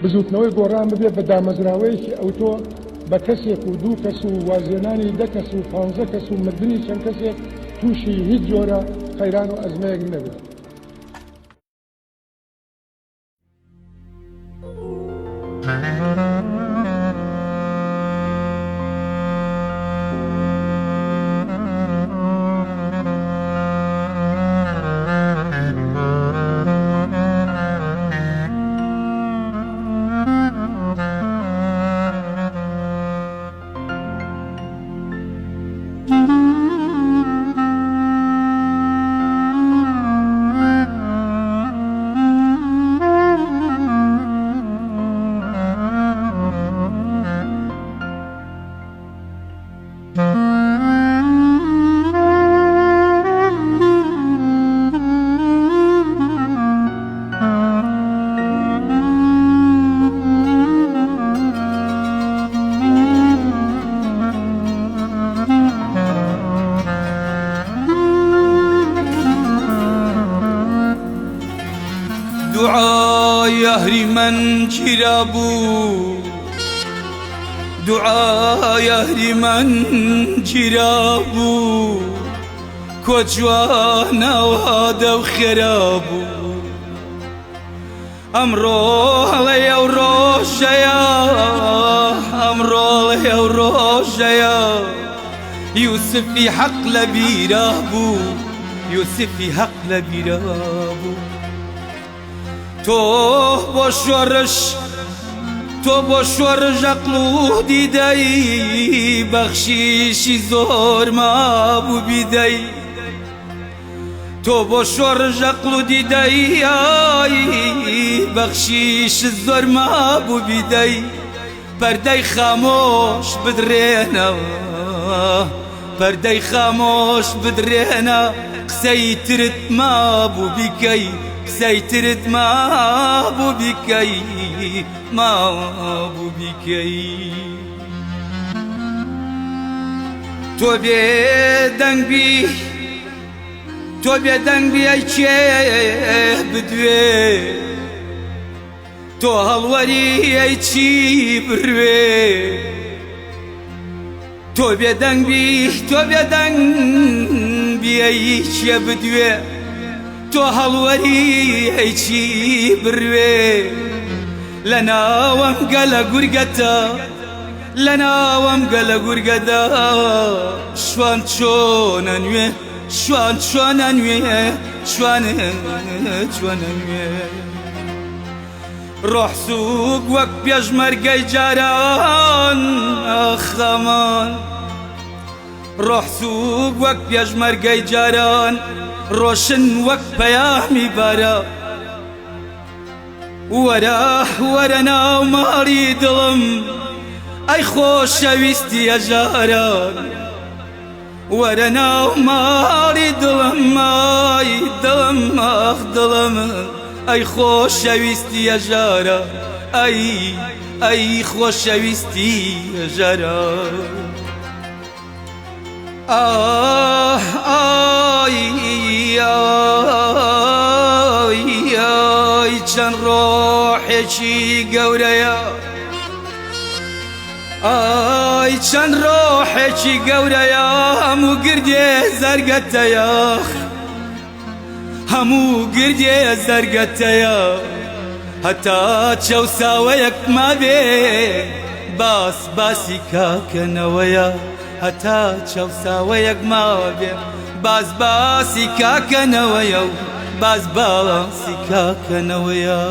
بزوتنەوەی گۆڕان ببێت بە دامەزراوەیەکی ئەوتۆ بە کەسێک و دوو کەس و وازێنانی دە کەس و 15 کەس و مردنی چەند کەسێک تووشی هیچ جۆرە قەیران و ئەزمەیەک نەبێت. دعای اهریمن گیرا بو، دعای اهریمن گیرا بو، کجوانا و هادا و خرابو. امرو لیو روشیا، امرو لیو روشیا، یوسفی حق لبیرابو، یوسفی حق لبیرابو. تو با شورش عقلو دیدی، بخشیشی زور ما بو بیدی. تو با شورش عقلو دیدی، بخشیش زور ما بو بیدی. پردی خاموش بدرێنە، پردی خاموش بدرێنە، قسەی ترت ما بو بیکەی، قسەی ترت ما بو بیکەی، ما بو بیکەی. تۆ بێدەنگ بی، تۆ بێدەنگ بی ئەی کێ بدوێ، تۆ هەڵوەری ئەی چی بڕوێ. تۆ بێدەنگ بی، تۆ بێدەنگ بی ئەی کێ بدوێ، تۆ هەڵوەری ئەی چی بڕوێ. لە ناوەم گەلە گورگەتە، لە ناوەم گەلە گورگەدا، شوان چۆنە نوێ، شوان چۆنە نوێ، شوانە چۆنە نوێ. ڕۆح سووک وەک پێشمەرگەی جاران، ئەخەمان ڕۆح سووک وەک پێشمەرگەی جاران، ڕۆشن وەک پەیامی بارە. وەرە وەرە ناو ماڵی دڵم، ئەی خۆشەویستی هەژاران. وەرە ناو ماڵی دڵم، ئای دڵم، ئاخ دڵم، ئەی خۆشەویستی هەژارە، ئەی خۆشەویستی هەژارە. ئای ئای ئای چەند ڕۆحێکی گەورەیە، ئای چەند ڕۆحێکی گەورەیە، هەموو گردێ زەرگەتەیە، هەموو گردێ زەرگەتەیە. هەتا چەوساوەیەک مابێ، باس باسی کاکەنەوەیە. هەتا چەوساوەیەک مابێ، باس باسی کاکەنەوەیە، و باس باسی کاکەنەوەیە.